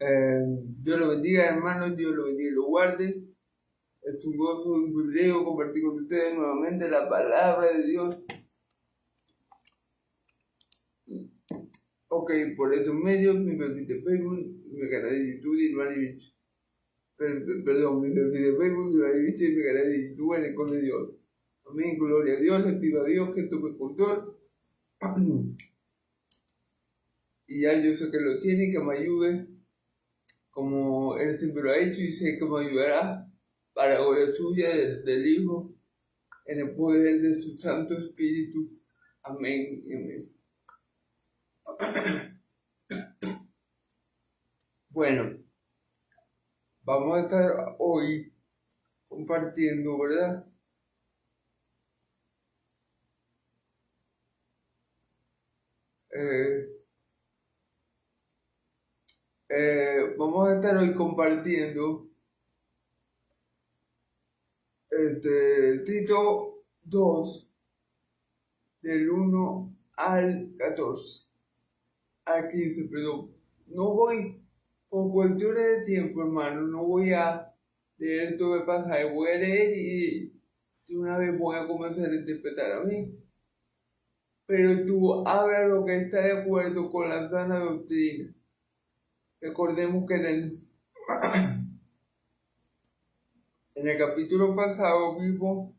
Dios lo bendiga, hermanos, Dios lo bendiga y lo guarde. Es un gozo y un privilegio compartir con ustedes nuevamente la palabra de Dios. Ok, por estos medios, mi perfil de Facebook, mi canal de YouTube de Iván Ivich. Perdón, mi perfil de Facebook de Iván Ivich y mi canal de YouTube en el Con de Dios. Amén, gloria a Dios, les pido a Dios que tome control. Y ya yo sé que lo tiene, que me ayude, como Él siempre lo ha hecho, y sé que me ayudará para la gloria suya, del Hijo, en el poder de su Santo Espíritu. Amén y amén. Bueno, vamos a estar hoy compartiendo, ¿verdad? Vamos a estar hoy compartiendo Tito 2, del 1 al 14, al 15, perdón. No voy, por cuestiones de tiempo, hermano, no voy a leer todo el pasaje, voy a leer y de una vez voy a comenzar a interpretar a mí. Pero tú habla lo que está de acuerdo con la sana doctrina. Recordemos que en el capítulo pasado vimos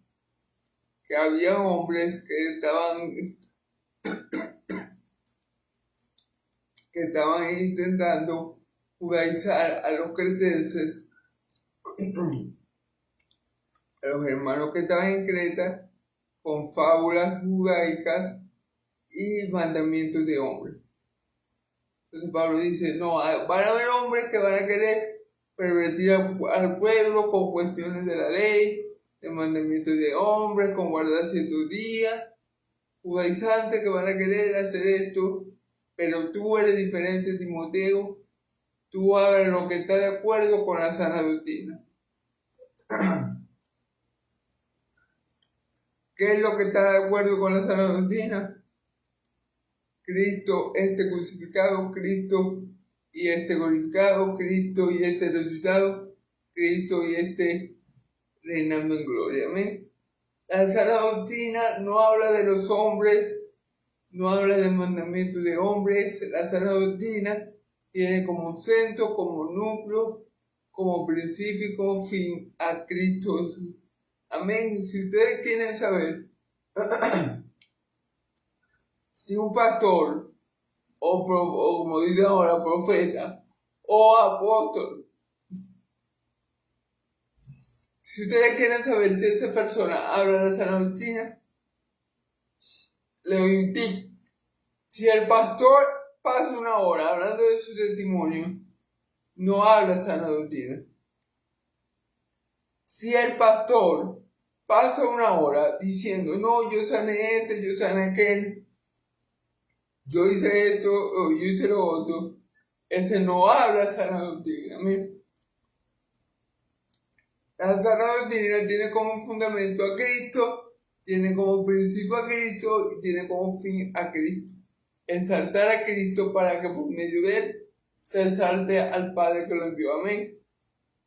que había hombres que estaban intentando judaizar a los cretenses, a los hermanos que estaban en Creta, con fábulas judaicas y mandamientos de hombres. Entonces Pablo dice, no, van a haber hombres que van a querer pervertir al pueblo con cuestiones de la ley, de mandamientos de hombres, con guardar ciertos días, judaizantes que van a querer hacer esto, pero tú eres diferente, Timoteo, tú hagas lo que está de acuerdo con la sana doctrina. ¿Qué es lo que está de acuerdo con la sana doctrina? Cristo crucificado, Cristo y glorificado, Cristo y resucitado, Cristo y reinando en gloria. Amén. La sana doctrina no habla de los hombres, no habla del mandamiento de hombres. La sana doctrina tiene como centro, como núcleo, como principio y como fin a Cristo Jesús. Amén. Si ustedes quieren saber si un pastor o como dicen ahora, profeta o apóstol, si ustedes quieren saber si esa persona habla de sana doctrina, le doy un tip. Si el pastor pasa una hora hablando de su testimonio, no habla sana doctrina. Si el pastor pasa una hora diciendo, no, yo sané yo sané aquel, yo hice esto o yo hice lo otro, ese no habla sana doctrina. La sana doctrina tiene como fundamento a Cristo, tiene como principio a Cristo y tiene como fin a Cristo. Exaltar a Cristo para que por medio de él se exalte al Padre que lo envió. Amén.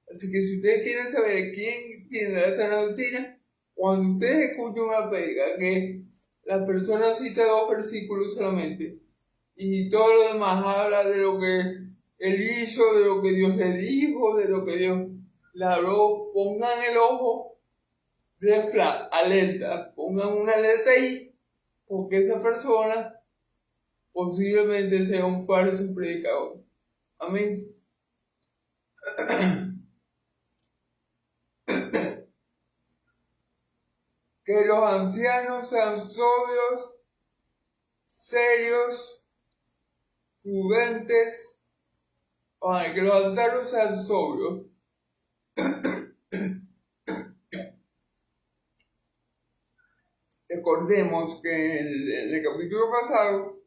Así que si ustedes quieren saber quién tiene la sana doctrina, cuando ustedes escuchen una predica que la persona cita 2 versículos solamente y todo lo demás habla de lo que él hizo, de lo que Dios le dijo, de lo que Dios le habló, pongan el ojo, alerta, pongan una alerta ahí, porque esa persona posiblemente sea un falso predicador. Amén. Que los ancianos sean sobrios, serios, prudentes. Que los ancianos sean sobrios. Recordemos que en el capítulo pasado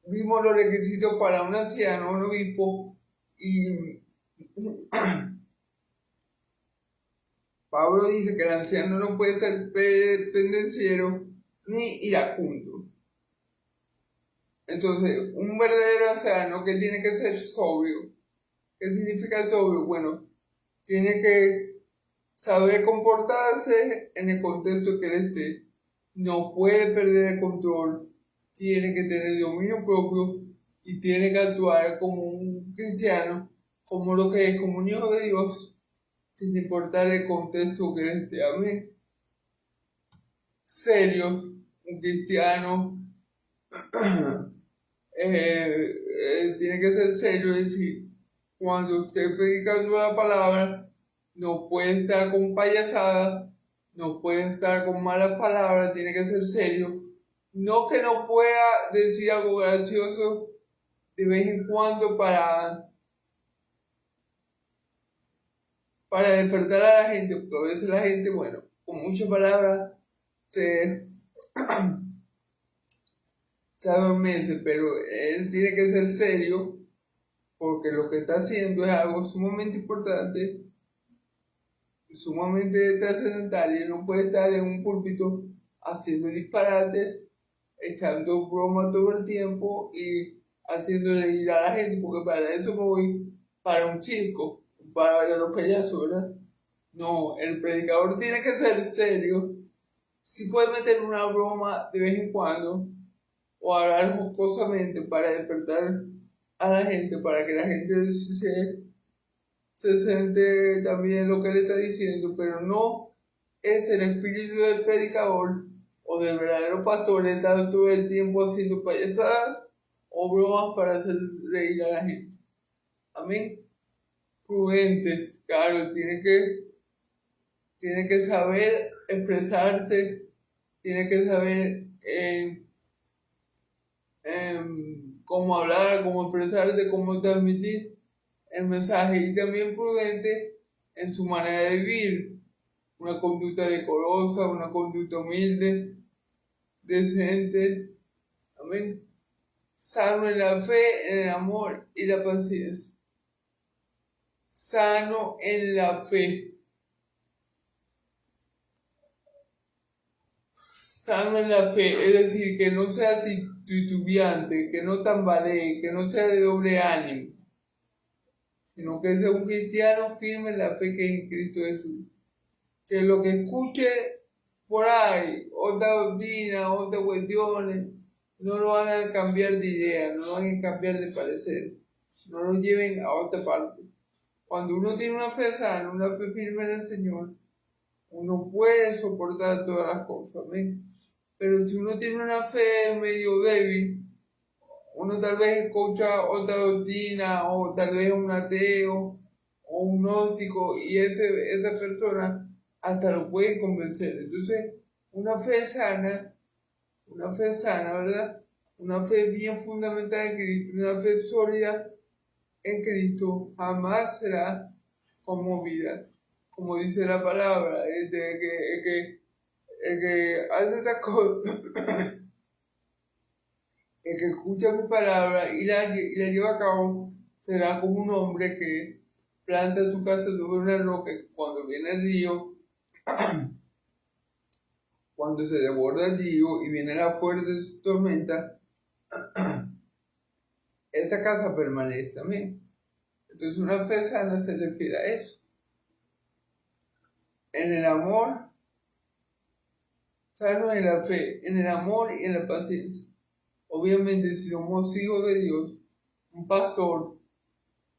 vimos los requisitos para un anciano, un obispo, y Pablo dice que el anciano no puede ser pendenciero ni iracundo. Entonces, un verdadero anciano que tiene que ser sobrio. ¿Qué significa sobrio? Bueno, tiene que saber comportarse en el contexto que él esté. No puede perder el control. Tiene que tener dominio propio y tiene que actuar como un cristiano, como lo que es, como un hijo de Dios, sin importar el contexto que él esté. Amén. Serio, un cristiano tiene que ser serio, es decir, cuando esté predicando la palabra, no puede estar con payasadas, no puede estar con malas palabras, tiene que ser serio. No que no pueda decir algo gracioso de vez en cuando para despertar a la gente, porque a veces la gente, bueno, con muchas palabras se adormece, pero él tiene que ser serio porque lo que está haciendo es algo sumamente importante, sumamente trascendental, y él no puede estar en un púlpito haciendo disparates, echando broma todo el tiempo y haciendo reír a la gente, porque para eso me voy para un circo, para ver a los payasos, ¿verdad? No, el predicador tiene que ser serio, sí puede meter una broma de vez en cuando, o hablar jocosamente para despertar a la gente, para que la gente se siente también lo que le está diciendo, pero no es el espíritu del predicador o del verdadero pastor estar todo el tiempo haciendo payasadas o bromas para hacer reír a la gente. Amén. Prudentes, claro, tiene que saber expresarse, tiene que saber cómo hablar, cómo expresarse, cómo transmitir el mensaje, y también prudente en su manera de vivir, una conducta decorosa, una conducta humilde, decente, amén, sano en la fe, en el amor y la paciencia, sano en la fe, sano en la fe, es decir, que no sea titubeante, que no tambalee, que no sea de doble ánimo, sino que sea un cristiano firme en la fe que es en Cristo Jesús. Que lo que escuche por ahí, otra doctrina, otras cuestiones, no lo hagan cambiar de idea, no lo hagan cambiar de parecer, no lo lleven a otra parte. Cuando uno tiene una fe sana, una fe firme en el Señor, uno puede soportar todas las cosas, ¿ven? Pero si uno tiene una fe medio débil, uno tal vez escucha otra doctrina, o tal vez un ateo, o un gnóstico, y esa persona hasta lo puede convencer. Entonces, una fe sana, ¿verdad? Una fe bien fundamentada en Cristo, una fe sólida en Cristo, jamás será conmovida. Como dice la palabra, el que hace estas cosas, el que escucha mi palabra y la lleva a cabo, será como un hombre que planta su casa sobre una roca, y cuando viene el río, cuando se desborda el río y viene la fuerte tormenta, esta casa permanece, amén. Entonces una fe sana se refiere a eso. En el amor, sano en la fe, en el amor y en la paciencia. Obviamente, si somos hijos de Dios, un pastor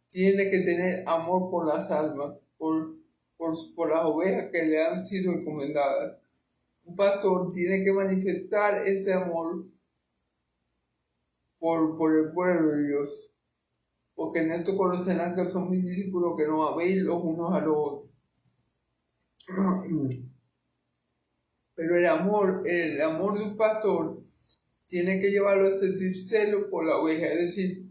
tiene que tener amor por las almas, por las ovejas que le han sido encomendadas. Un pastor tiene que manifestar ese amor por el pueblo de Dios. Porque en esto conocerán que son mis discípulos, que nos améis los unos a los otros. Pero el amor de un pastor tiene que llevarlo a sentir celo por la oveja. Es decir,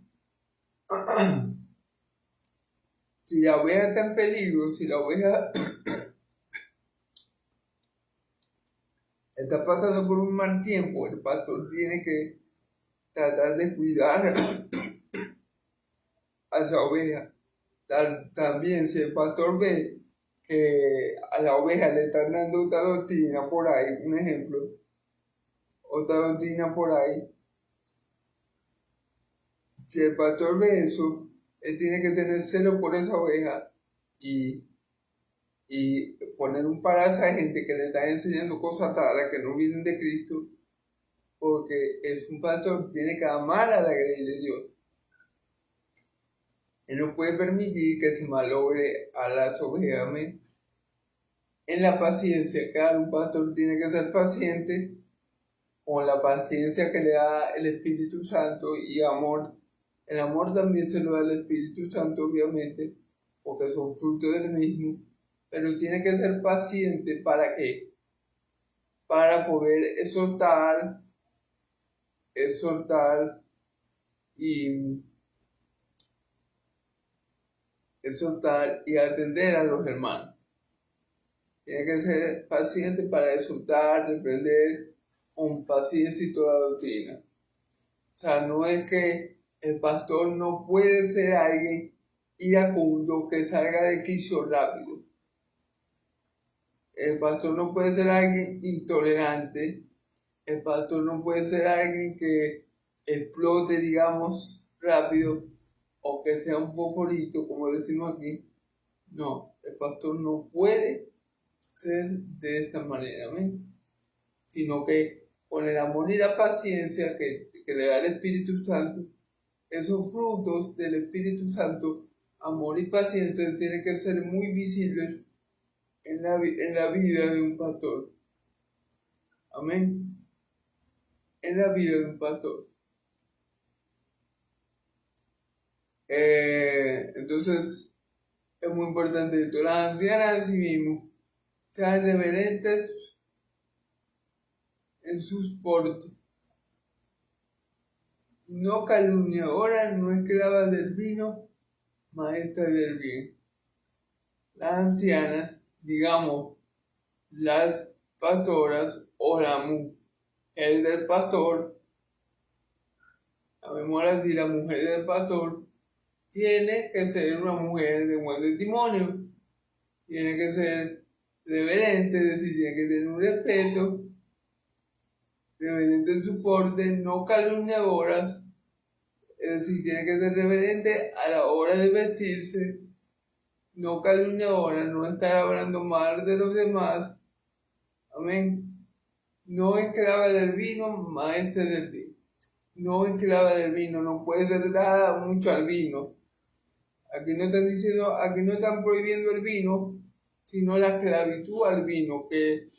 si la oveja está en peligro, si la oveja está pasando por un mal tiempo, el pastor tiene que tratar de cuidar a esa oveja. También si el pastor ve que a la oveja le están dando otra doctrina por ahí, un ejemplo, otra doctrina por ahí, si el pastor ve eso, él tiene que tener celo por esa oveja y poner un par a esa gente que le está enseñando cosas raras que no vienen de Cristo, porque es un pastor que tiene que amar a la grey de Dios. Él no puede permitir que se malogre a las ovejas. Amén. En la paciencia, claro, un pastor tiene que ser paciente con la paciencia que le da el Espíritu Santo y amor. El amor también se lo da el Espíritu Santo, obviamente, porque son frutos del mismo, pero tiene que ser paciente. ¿Para qué? Para poder exhortar y atender a los hermanos. Tiene que ser paciente para exhortar, reprender con paciencia y toda doctrina. O sea, no es que el pastor no puede ser alguien iracundo que salga de quicio rápido. El pastor no puede ser alguien intolerante. El pastor no puede ser alguien que explote, digamos, rápido o que sea un fosforito, como decimos aquí. No, el pastor no puede ser de esta manera, ¿ven? Sino que con el amor y la paciencia que le da el Espíritu Santo, esos frutos del Espíritu Santo, amor y paciencia, tienen que ser muy visibles en la vida de un pastor. Amén. En la vida de un pastor. Entonces, es muy importante esto. Las ancianas en sí mismo sean reverentes en sus portes, no calumniadoras, no esclavas del vino, maestras del bien. Las ancianas, digamos, las pastoras o la mujer del pastor, llamémosla así, la mujer del pastor, tiene que ser una mujer de buen testimonio, tiene que ser reverente, es decir, tiene que tener un respeto, reverente en su porte, no calumniadoras, es decir, tiene que ser reverente a la hora de vestirse, no calumniadora, no estar hablando mal de los demás, amén. No esclava del vino, maestra del vino. No esclava del vino, no puede ser dada mucho al vino. Aquí no están diciendo, aquí no están prohibiendo el vino, sino la esclavitud al vino, que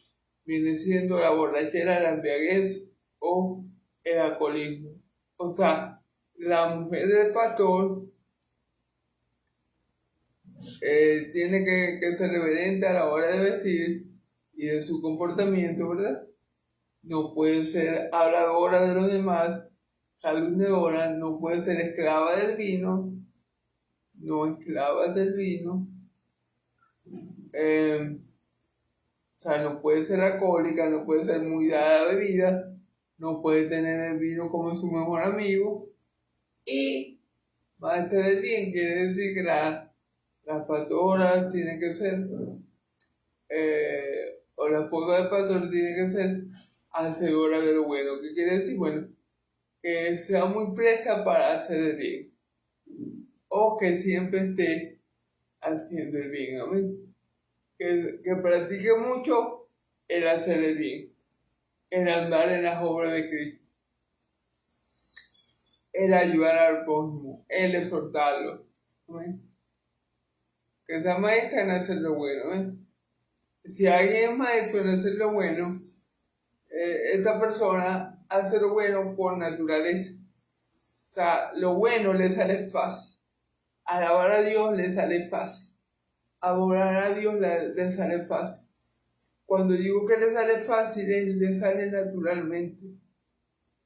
viene siendo la borrachera, la embriaguez o el alcoholismo. O sea, la mujer del pastor tiene que ser reverente a la hora de vestir y de su comportamiento, ¿verdad? No puede ser habladora de los demás, calumniadora, no puede ser esclava del vino, no esclava del vino, o sea, no puede ser alcohólica, no puede ser muy dada a bebida, no puede tener el vino como su mejor amigo, y maestra del bien quiere decir que las pastoras tienen que ser, o la esposa del pastor tiene que ser hacedora de lo bueno. ¿Qué quiere decir? Bueno, que sea muy presta para hacer el bien, o que siempre esté haciendo el bien, amén. Que practique mucho el hacer el bien, el andar en las obras de Cristo, el ayudar al prójimo, el exhortarlo, amén. Que sea maestra en hacer lo bueno, amén. Si alguien es maestro en hacer lo bueno, esta persona hace lo bueno por naturaleza. O sea, lo bueno le sale fácil. Alabar a Dios le sale fácil. Adorar a Dios le sale fácil. Cuando digo que le sale fácil, le sale naturalmente.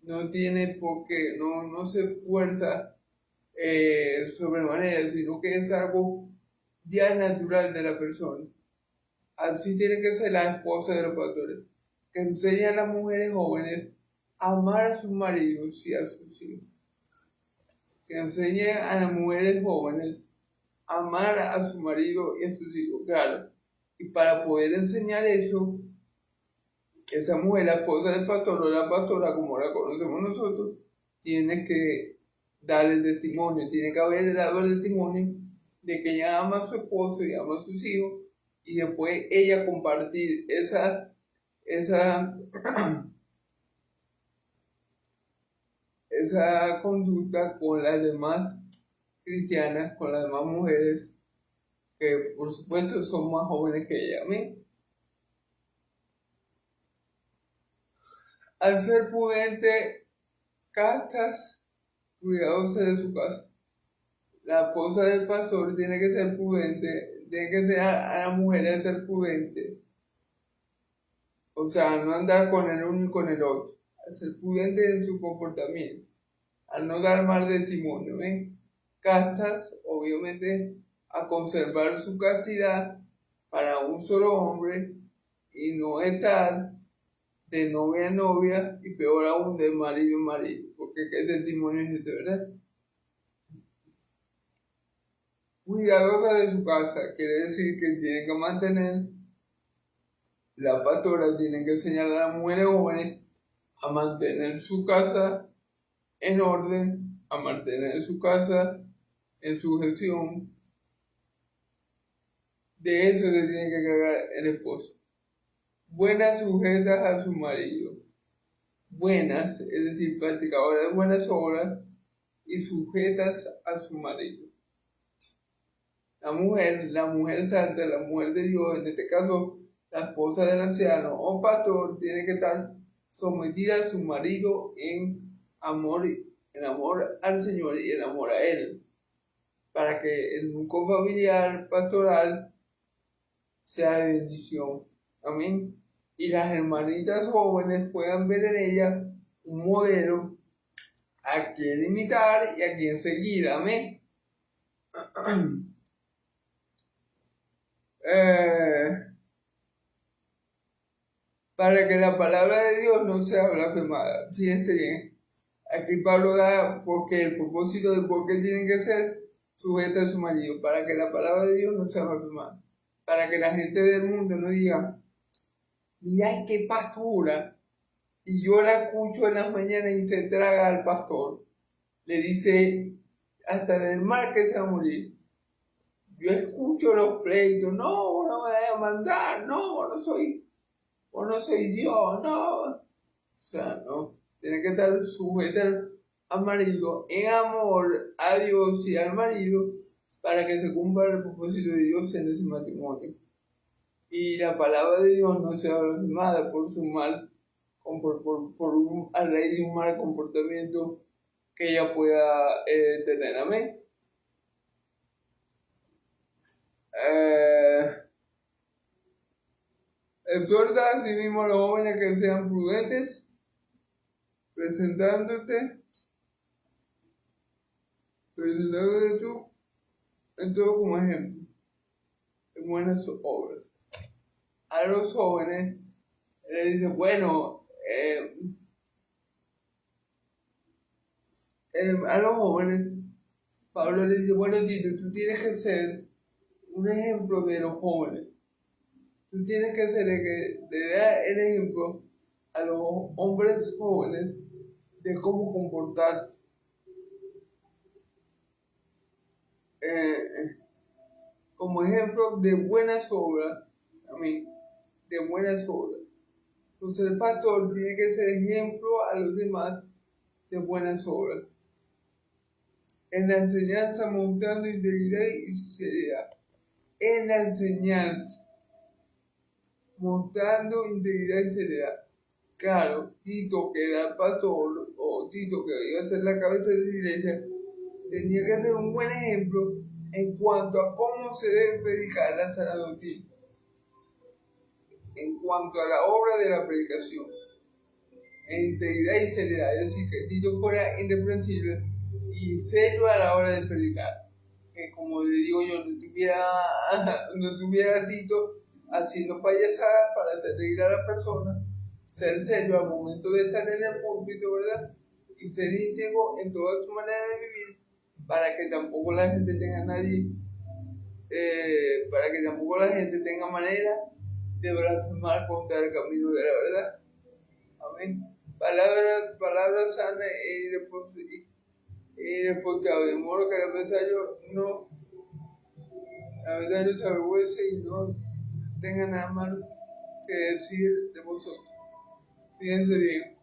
No tiene por qué, no se esfuerza sobremanera, sino que es algo ya natural de la persona. Así tiene que ser la esposa de los pastores, que enseña a las mujeres jóvenes a amar a sus maridos y a sus hijos. Que enseñe a las mujeres jóvenes a amar a su marido y a sus hijos, claro. Y para poder enseñar eso, esa mujer, la esposa del pastor o la pastora, como la conocemos nosotros, tiene que dar el testimonio, tiene que haber dado el testimonio de que ella ama a su esposo y ama a sus hijos, y después ella compartir esa conducta con las demás cristianas, con las demás mujeres, que por supuesto son más jóvenes que ella. Amén. Al ser prudente, castas, cuidadosas de su casa. La esposa del pastor tiene que ser prudente, tiene que ser a la mujer a ser prudente. O sea, no andar con el uno y con el otro. A ser prudente en su comportamiento. A no dar mal testimonio. Castas, obviamente, a conservar su castidad para un solo hombre y no estar de novia en novia y peor aún de marido en marido. Porque qué testimonio es este, ¿verdad? Cuidadosa de su casa, quiere decir que tiene que mantener, la pastora tiene que enseñar a las mujeres jóvenes a mantener su casa en orden, a mantener su casa en sujeción. De eso se tiene que cargar el esposo. Buenas sujetas a su marido. Buenas, es decir, practicadoras de buenas obras y sujetas a su marido. La mujer santa, la mujer de Dios, en este caso la esposa del anciano o pastor, tiene que estar sometida a su marido en amor al Señor y en amor a Él, para que el núcleo familiar pastoral sea de bendición. Amén. Y las hermanitas jóvenes puedan ver en ella un modelo a quien imitar y a quien seguir. Amén. Para que la palabra de Dios no sea blasfemada. Fíjense bien. Aquí Pablo da porque el propósito de por qué tienen que ser sujetas a su marido, para que la palabra de Dios no sea blasfemada. Para que la gente del mundo no diga, mira qué pastora, y yo la escucho en las mañanas y se traga al pastor. Le dice hasta del mal que se va a morir. Yo escucho los pleitos, no, vos no me vas a mandar, no, vos no soy Dios, no. O sea, no, tiene que estar sujeta al marido en amor a Dios y al marido para que se cumpla el propósito de Dios en ese matrimonio. Y la palabra de Dios no sea blasfemada por su mal, a raíz de un mal comportamiento que ella pueda tener. Amén. Exhorta a sí mismo a los jóvenes que sean prudentes, presentándote tú en todo como ejemplo, en buenas obras. A los jóvenes le dice, bueno, a los jóvenes, Pablo le dice, bueno, Tito, tú tienes que ser un ejemplo de los jóvenes. Tú tienes que ser el que le da el ejemplo a los hombres jóvenes de cómo comportarse. Como ejemplo de buenas obras, de buenas obras. Entonces el pastor tiene que ser ejemplo a los demás de buenas obras. En la enseñanza mostrando integridad y seriedad. En la enseñanza mostrando integridad y seriedad. Claro, Tito, que era el pastor, o Tito, que iba a ser la cabeza de la iglesia, tenía que ser un buen ejemplo en cuanto a cómo se debe predicar la sana doctrina, en cuanto a la obra de la predicación, en integridad y seriedad, es decir, que Tito fuera irreprensible y serio a la hora de predicar, que como le digo yo, no tuviera Tito haciendo payasadas para hacer reír a la persona, ser serio al momento de estar en el púlpito, ¿verdad? Y ser íntegro en toda su manera de vivir, para que tampoco la gente tenga manera de blasfemar contra el camino de la verdad. Amén. Palabras sanas Y reprochable, de modo que el adversario se avergüence y no tenga nada malo que decir de vosotros. Fíjense bien.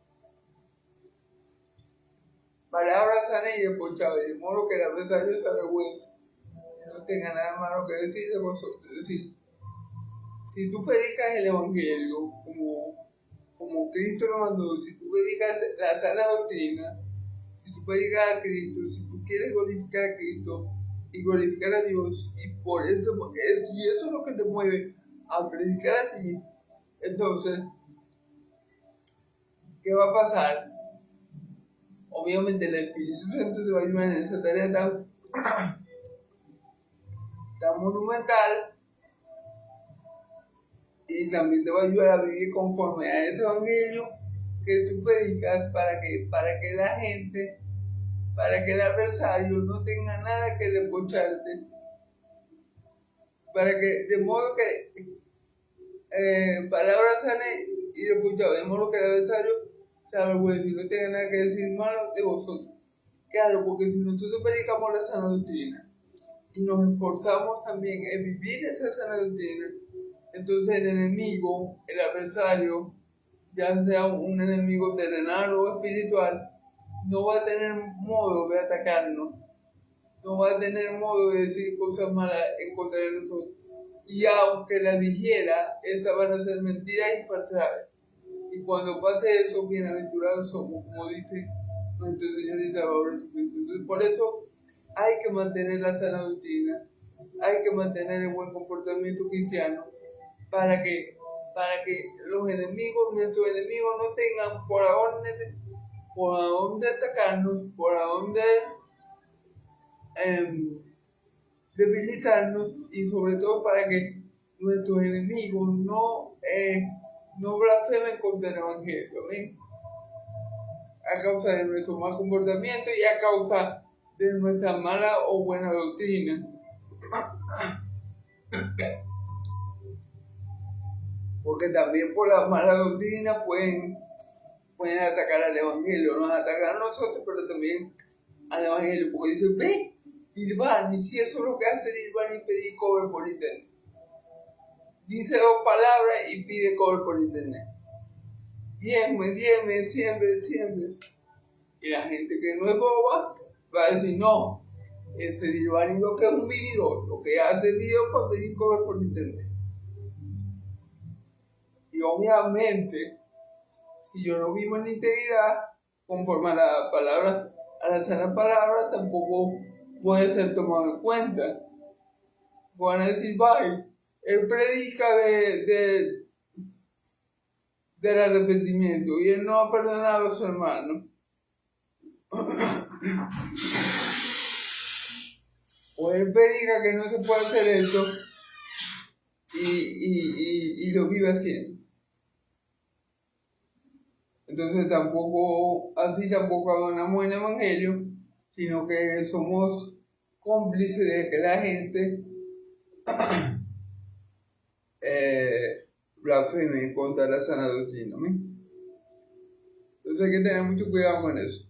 Palabras sanas y reprochables, de modo que el adversario se avergüence y no tenga nada malo que decir de vosotros. Es decir, si tú predicas el Evangelio como Cristo lo mandó, si tú predicas la sana doctrina, si tú predicas a Cristo, si tú quieres glorificar a Cristo y glorificar a Dios, y por eso, y eso es lo que te mueve a predicar a ti, entonces, ¿qué va a pasar? Obviamente el Espíritu Santo te va a ayudar en esa tarea tan monumental, y también te va a ayudar a vivir conforme a ese Evangelio que tú predicas para que la gente, para que el adversario no tenga nada que reprocharte, para que, de modo que palabras sanas y reprochables, de modo que el adversario se avergüence y no tenga nada que decir malo de vosotros. Claro, porque si nosotros predicamos la sana doctrina y nos esforzamos también en vivir esa sana doctrina, entonces el enemigo, el adversario, ya sea un enemigo terrenal o espiritual, no va a tener modo de atacarnos, no va a tener modo de decir cosas malas en contra de nosotros. Y aunque las dijera, esas van a ser mentiras y falsedades. Y cuando pase eso, bienaventurados somos, como dice nuestro Señor y Salvador Jesucristo. Entonces, por eso hay que mantener la sana doctrina, hay que mantener el buen comportamiento cristiano, para que los enemigos, nuestros enemigos, no tengan por a dónde atacarnos, por a dónde debilitarnos, y sobre todo para que nuestros enemigos no blasfemen contra el Evangelio, ¿ven? A causa de nuestro mal comportamiento y a causa de nuestra mala o buena doctrina. Porque también por la mala doctrina pueden atacar al Evangelio, nos atacan a nosotros, pero también al Evangelio, porque dice, ve, Irván, y si eso es lo que hace Irván y pedir cover por internet. Dice 2 palabras y pide cover por internet. Diezme, siempre. Y la gente que no es boba va a decir, no, ese Irván lo que es un vividor, lo que hace videos para pedir cover por internet. Y obviamente, si yo no vivo en integridad, conforme a la palabra, a la sana palabra, tampoco puede ser tomado en cuenta. Van a decir, bye, él predica del arrepentimiento y él no ha perdonado a su hermano. O él predica que no se puede hacer esto y lo vive haciendo. Entonces tampoco abandonamos el Evangelio, sino que somos cómplices de que la gente blasfeme contra la sana doctrina. ¿Sí? Entonces hay que tener mucho cuidado con eso.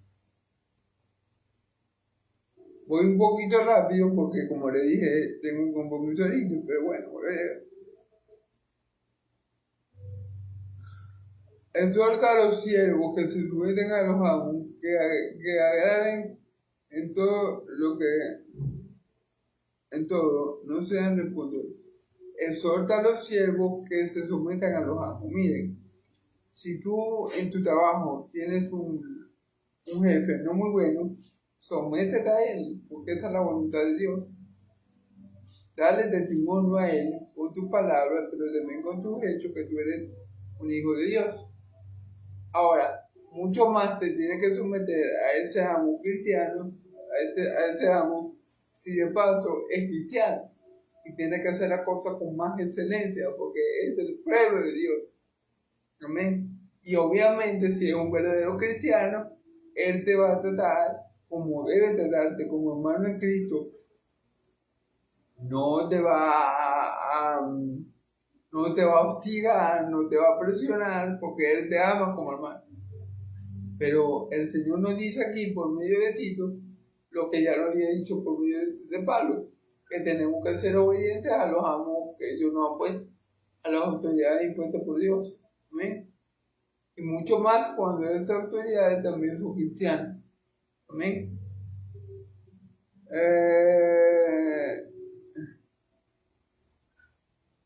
Voy un poquito rápido porque, como le dije, tengo un compromiso ahorita, pero bueno, voy a llegar. Exhorta a los siervos que se sujeten a los amos, que agraden en todo, no sean responsables. Exhorta a los siervos que se sometan a los amos. Miren, si tú en tu trabajo tienes un jefe no muy bueno, sométete a él, porque esa es la voluntad de Dios. Dale testimonio a él con tus palabras, pero también con tus hechos, que tú eres un hijo de Dios. Ahora, mucho más te tienes que someter a ese amo cristiano, a ese amo, si de paso es cristiano, y tiene que hacer las cosas con más excelencia, porque es el pueblo de Dios. Amén. Y obviamente, si es un verdadero cristiano, él te va a tratar como debe tratarte, como hermano en Cristo. No te va a hostigar, no te va a presionar, porque él te ama como hermano. Pero el Señor nos dice aquí, por medio de Tito, lo que ya lo había dicho por medio de Pablo, que tenemos que ser obedientes a los amos que Dios nos ha puesto, a las autoridades impuestas por Dios. Amén. Y mucho más cuando estas autoridades también son cristianas. Amén.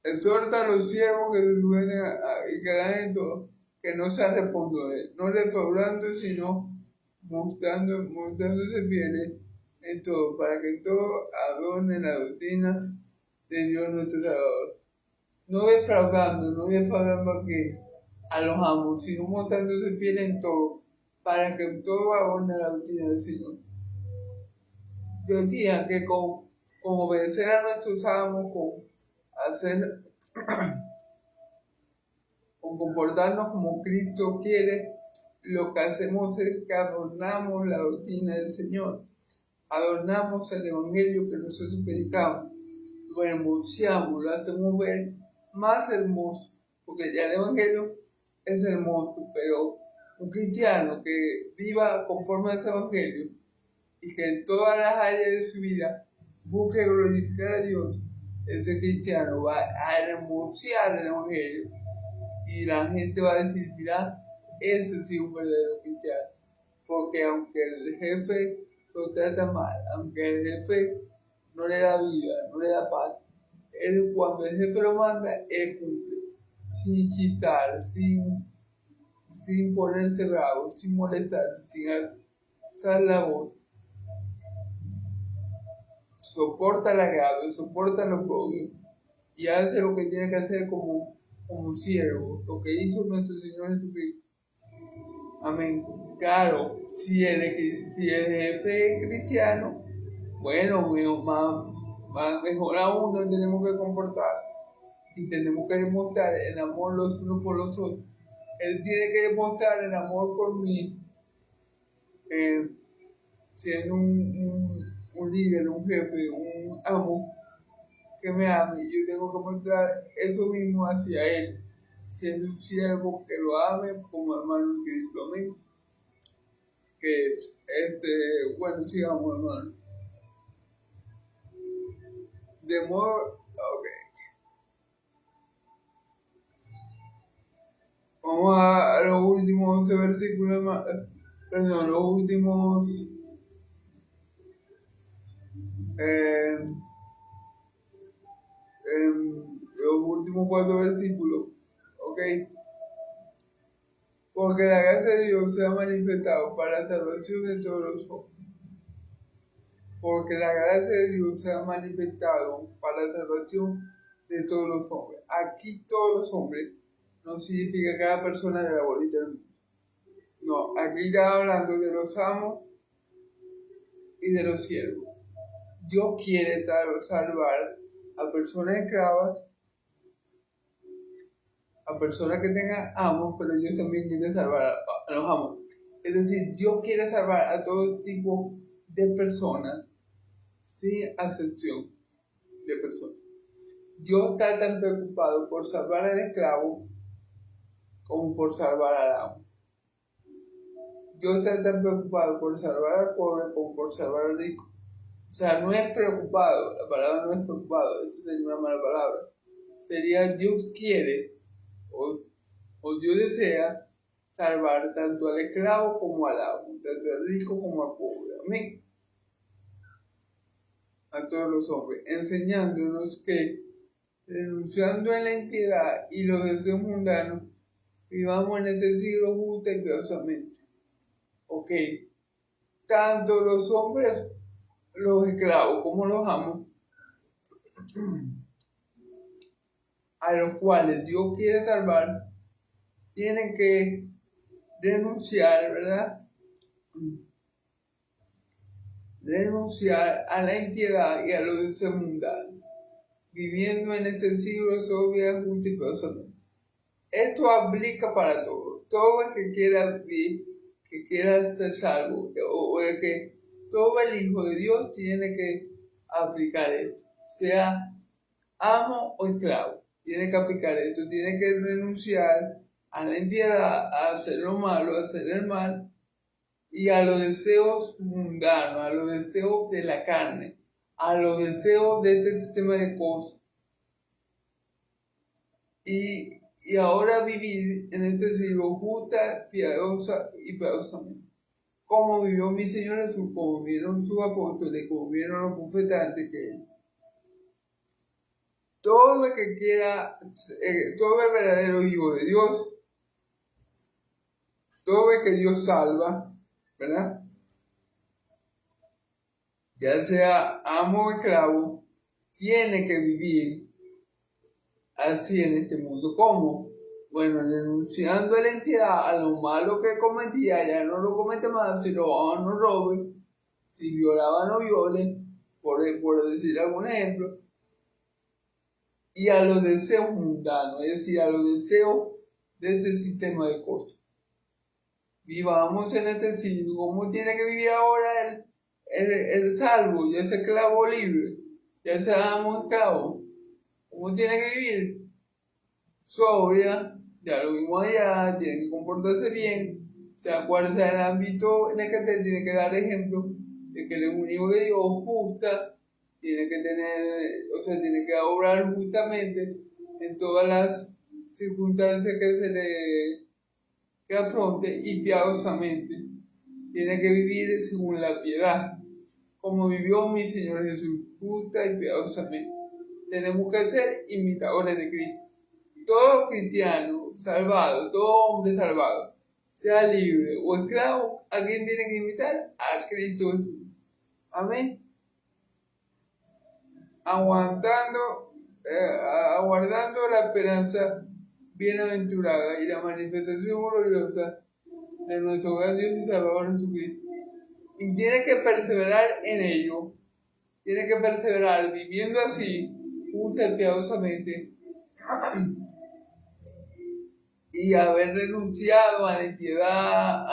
Exhorta a los siervos que duelen y que hagan todo, que no se respondan, no defraudando, sino mostrándose fieles en todo, para que todo adorne la doctrina de Dios nuestro Salvador. No defraudando a los amos, sino mostrándose fieles en todo, para que todo adorne la doctrina del Señor. Decían que con obedecer a nuestros amos, con comportarnos como Cristo quiere, lo que hacemos es que adornamos la doctrina del Señor, adornamos el Evangelio que nosotros predicamos, lo hermoseamos, lo hacemos ver más hermoso, porque ya el Evangelio es hermoso, pero un cristiano que viva conforme a ese Evangelio y que en todas las áreas de su vida busque glorificar a Dios, ese cristiano va a hermosear el Evangelio y la gente va a decir, mira, ese sí es un verdadero cristiano, porque aunque el jefe lo trata mal, aunque el jefe no le da vida, no le da paz, cuando el jefe lo manda, él cumple, sin chitar, sin ponerse bravo, sin molestar, sin alzar la voz. Soporta el agravio, soporta los odios y hace lo que tiene que hacer como siervo, lo que hizo nuestro Señor Jesucristo. Amén. Claro, si el jefe es cristiano, bueno, mejor aún nos tenemos que comportar y tenemos que demostrar el amor los unos por los otros. Él tiene que demostrar el amor por mí, siendo un líder, un jefe, un amo que me ame. Yo tengo que mostrar eso mismo hacia él, siendo un siervo que lo ame como hermano en Cristo. Amén. Bueno, sigamos, hermano. De modo, ok. Vamos a los últimos 11 versículos, perdón, los últimos 4 versículos, ok. Porque la gracia de Dios se ha manifestado para la salvación de todos los hombres. Porque la gracia de Dios se ha manifestado para la salvación de todos los hombres. Aquí todos los hombres no significa cada persona de la bolita del mundo. No, aquí está hablando de los amos y de los siervos. Dios quiere salvar a personas esclavas, a personas que tengan amos, pero Dios también quiere salvar a los amos. Es decir, Dios quiere salvar a todo tipo de personas, sin acepción de personas. Dios está tan preocupado por salvar al esclavo como por salvar al amo. Dios está tan preocupado por salvar al pobre como por salvar al rico. O sea, no es preocupado, la palabra no es preocupado, eso sería una mala palabra. Sería Dios quiere o Dios desea salvar tanto al esclavo como al amo, tanto al rico como al pobre. Amén. A todos los hombres, enseñándonos que, renunciando a la impiedad y los deseos mundanos, vivamos en este siglo justo y piadosamente. Ok, tanto los hombres, los esclavos, como los amos, a los cuales Dios quiere salvar, tienen que renunciar, ¿verdad? Renunciar a la impiedad y a los deseos mundanos, viviendo en este siglo sobria, justo y piadosamente. Esto aplica para todo. Todo el que quiera vivir, que quiera ser salvo, o el que todo el Hijo de Dios tiene que aplicar esto, sea amo o esclavo, tiene que aplicar esto, tiene que renunciar a la impiedad, a hacer lo malo, a hacer el mal, y a los deseos mundanos, a los deseos de la carne, a los deseos de este sistema de cosas. Y ahora vivir en este siglo justa, piadosa y piadosamente. Como vivió mi Señor Jesús, como vieron sus apóstoles, como vieron los profetas antes que él. Todo el que quiera, todo el verdadero hijo de Dios, todo el que Dios salva, ¿verdad? Ya sea amo o esclavo, tiene que vivir así en este mundo. ¿Cómo? Bueno, renunciando a la impiedad, a lo malo que cometía, ya no lo comete más, si robaba no robe, si violaba no viole, por decir algún ejemplo, y a los deseos mundanos, es decir, a los deseos de este sistema de cosas. Vivamos en este siglo. ¿Cómo tiene que vivir ahora el salvo, ya sea esclavo libre, ya sea amo esclavo? ¿Cómo tiene que vivir? Sobria, ya lo vimos allá, tiene que comportarse bien, sea cual sea el ámbito en el que te tiene que dar ejemplo de que él es un hijo de Dios, justa, tiene que tener, o sea, tiene que obrar justamente en todas las circunstancias que se le que afronte y piadosamente. Tiene que vivir según la piedad, como vivió mi Señor Jesús, justa y piadosamente. Tenemos que ser imitadores de Cristo. Todo cristiano salvado, todo hombre salvado, sea libre o esclavo, ¿a quién tiene que imitar? A Cristo Jesús. Amén. Aguardando la esperanza bienaventurada y la manifestación gloriosa de nuestro gran Dios y Salvador Jesucristo. Y tiene que perseverar en ello, tiene que perseverar viviendo así, justa y piadosamente, y haber renunciado a la impiedad,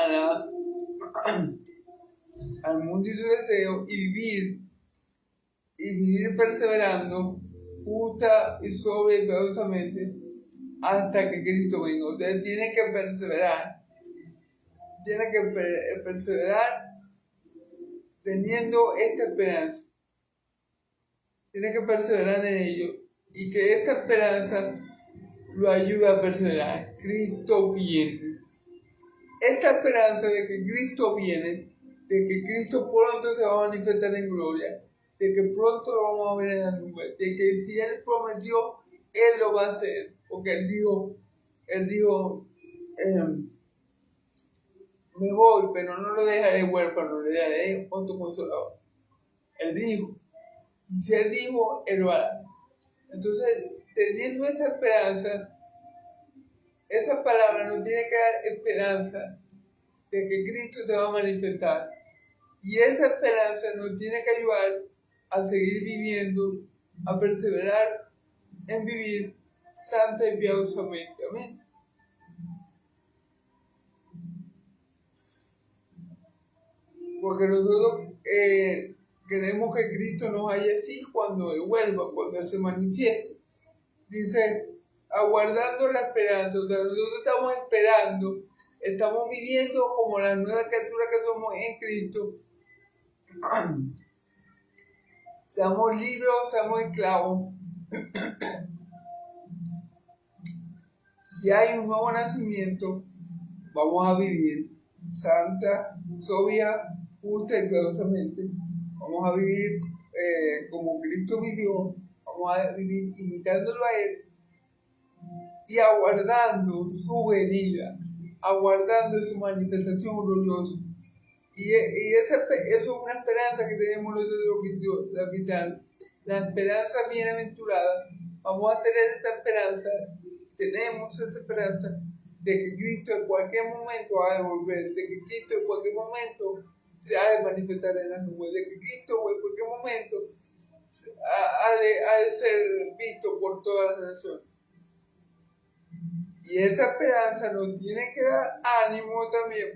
al mundo y su deseo, y vivir perseverando, justa y sobria y piadosamente, hasta que Cristo venga. Usted tiene que perseverar, teniendo esta esperanza, tiene que perseverar en ello, y que esta esperanza lo ayuda a perseverar. Cristo viene. Esta esperanza de que Cristo viene, de que Cristo pronto se va a manifestar en gloria, de que pronto lo vamos a ver en la nube, de que si Él prometió, Él lo va a hacer. Porque Él dijo, me voy, pero no lo dejaré huérfano, le daré otro consolador. Él dijo, y si Él dijo, Él lo hará. Entonces, teniendo esa esperanza, esa palabra nos tiene que dar esperanza de que Cristo se va a manifestar. Y esa esperanza nos tiene que ayudar a seguir viviendo, a perseverar en vivir santa y piadosamente. Amén. Porque nosotros queremos que Cristo nos haya así cuando Él vuelva, cuando Él se manifieste. Dice, aguardando la esperanza. O sea, nosotros estamos esperando, estamos viviendo como la nueva criatura que somos en Cristo. Seamos libres o seamos esclavos. Si hay un nuevo nacimiento, vamos a vivir santa, sobria, justa y piadosamente. Vamos a vivir como Cristo vivió. Vamos a vivir imitándolo a Él y aguardando su venida, aguardando su manifestación gloriosa. Y eso es una esperanza que tenemos nosotros los cristianos, la esperanza bienaventurada. Vamos a tener esta esperanza, tenemos esta esperanza de que Cristo en cualquier momento ha de volver, de que Cristo en cualquier momento se ha de manifestar en las nubes, de que Cristo en cualquier momento ha de ser visto por todas las naciones. Y esta esperanza nos tiene que dar ánimo también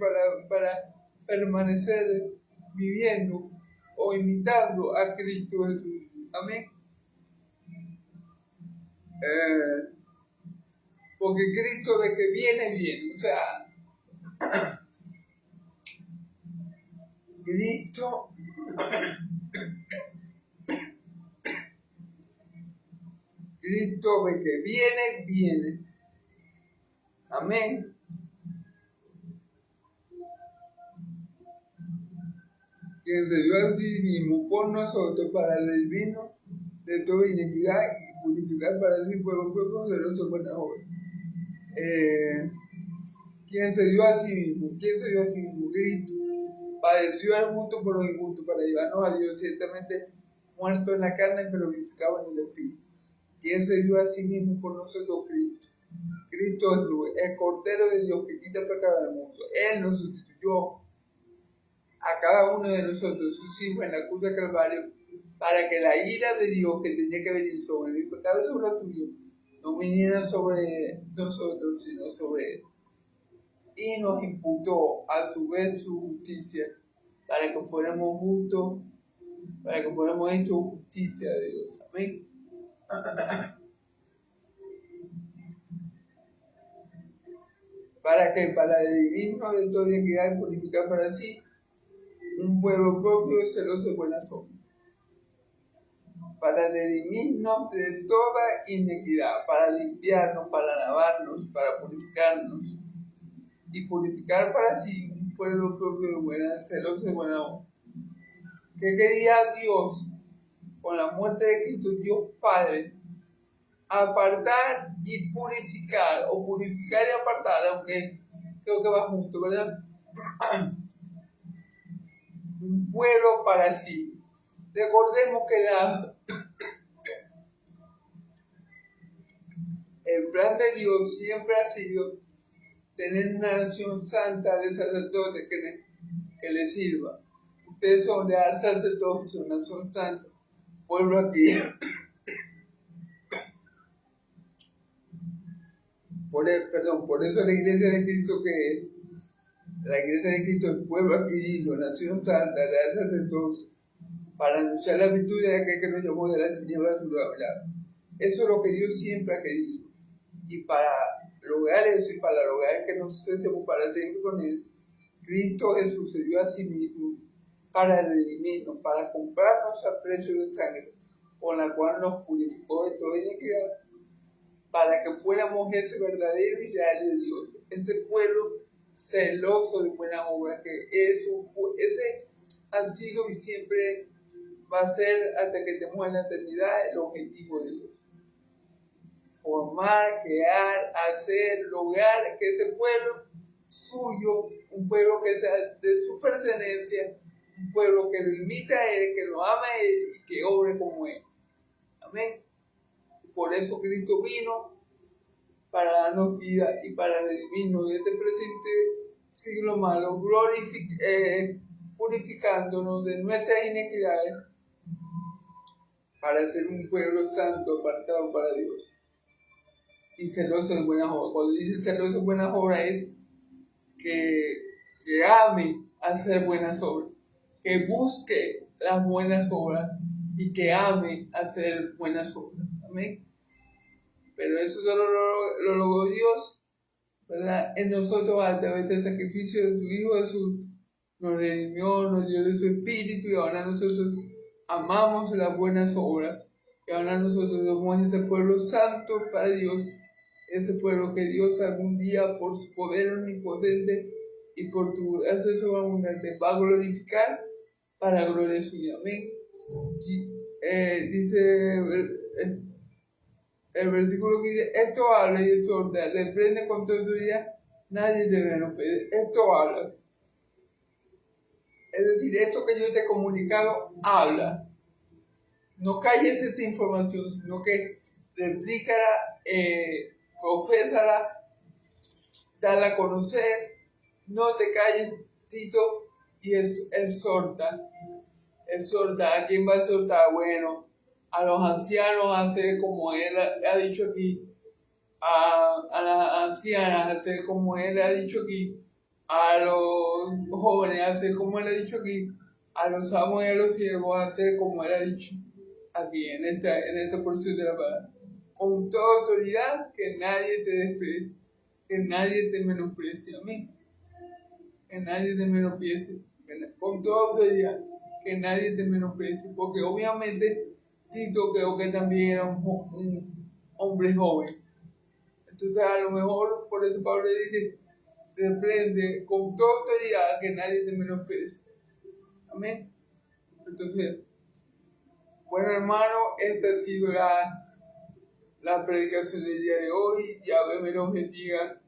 para permanecer viviendo o imitando a Cristo Jesús. Amén. Porque Cristo de que viene, o sea, Cristo ve que viene. Amén. Quien se dio a sí mismo por nosotros para redimirnos de toda iniquidad y purificar para sí pueblo celoso buenas obras. Quien se dio a sí mismo, Cristo, padeció al justo por los injustos para llevarnos a Dios, ciertamente muerto en la carne, pero vivificado en el espíritu. Quien se dio a sí mismo por nosotros, Cristo. Cristo es el Cordero de Dios que quita el pecado del mundo. Él nos sustituyó a cada uno de nosotros, sus hijos, en la cruz de Calvario, para que la ira de Dios que tenía que venir sobre mi pecado y sobre el tuyo, no viniera sobre nosotros, sino sobre Él. Y nos imputó a su vez su justicia, para que fuéramos justos, para que fuéramos hechos justicia de Dios. Amén. Para redimirnos de toda iniquidad y purificar para sí un pueblo propio celoso de buenas obras. Para redimirnos de toda iniquidad, para limpiarnos, para lavarnos, para purificarnos y purificar para sí un pueblo propio celoso de buenas obras. ¿Qué quería Dios con la muerte de Cristo? Dios Padre, apartar y purificar, o purificar y apartar, aunque creo que va junto, ¿verdad? Un pueblo para sí. Recordemos que el plan de Dios siempre ha sido tener una nación santa de sacerdotes que le sirva. Ustedes son de sacerdotes, una nación santa. Pueblo aquí. Por eso la iglesia de Cristo, que es la iglesia de Cristo, el pueblo adquirido, nación santa, real sacerdocio, para anunciar la virtud de aquel que nos llamó de la tiniebla a su lado. Eso es lo que Dios siempre ha querido. Y para lograr eso y para lograr que nos sentemos para siempre con Él, Cristo Jesús se dio a sí mismo para redimirnos, para comprarnos a precio de sangre, con la cual nos purificó de toda iniquidad, para que fuéramos ese verdadero y real de Dios, ese pueblo celoso de buenas obras, que ese ha sido y siempre va a ser, hasta que estemos en la eternidad, el objetivo de Dios. Formar, crear, hacer, lograr que ese pueblo suyo, un pueblo que sea de su pertenencia, un pueblo que lo imita a Él, que lo ama a Él y que obre como Él. Amén. Por eso Cristo vino, para darnos vida y para redimirnos de este presente siglo malo, purificándonos de nuestras iniquidades, para ser un pueblo santo apartado para Dios y celoso de buenas obras. Cuando dice celoso de buenas obras es que ame hacer buenas obras, que busque las buenas obras y que ame hacer buenas obras. Amén. Pero eso solo lo logró Dios, ¿verdad? En nosotros, a través del sacrificio de su Hijo Jesús, nos redimió, nos dio de su Espíritu, y ahora nosotros amamos las buenas obras, y ahora nosotros somos ese pueblo santo para Dios, ese pueblo que Dios algún día, por su poder omnipotente y por tu gracia sobreabundante, va a glorificar para gloria suya. Amén. Dice el versículo que dice: esto habla, y el sordo reprende con toda autoridad, nadie te menosprecie. Esto habla. Es decir, esto que yo te he comunicado, habla. No calles esta información, sino que replícala, profésala, dala a conocer. No te calles, Tito, y exhorta. Exhorta. ¿A quién va a exhortar? Bueno, a los ancianos a hacer como él ha dicho aquí, a las ancianas a hacer como él ha dicho aquí, a los jóvenes a hacer como él ha dicho aquí, a los amos y a los siervos a hacer como él ha dicho aquí en esta porción de la palabra. Con toda autoridad, que nadie te desprecie, que nadie te menosprecie. Amén. Que nadie te menosprecie. con toda autoridad, que nadie te menosprecie, porque obviamente Tito creo que también era un hombre joven. Entonces a lo mejor por eso Pablo le dice, reprende con toda autoridad que nadie te menosprecie. Amén. Entonces, bueno hermano, esta ha sido la predicación del día de hoy. Yahvé me los bendiga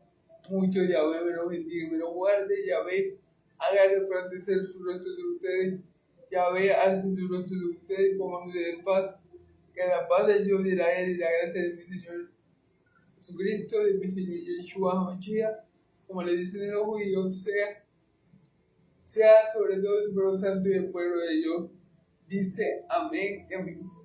mucho, Yahvé me los bendiga y me los guarde, Yahvé haga resplandecer su rostro de ustedes, Yahvé alce su rostro de ustedes, pongan de paz, que la paz de Dios de Israel y la gracia de mi Señor Jesucristo, de mi Señor Yeshua HaMashiach, como le dicen los judíos, sea sobre todo su pueblo santo y el pueblo de Dios. Dice amén y amén.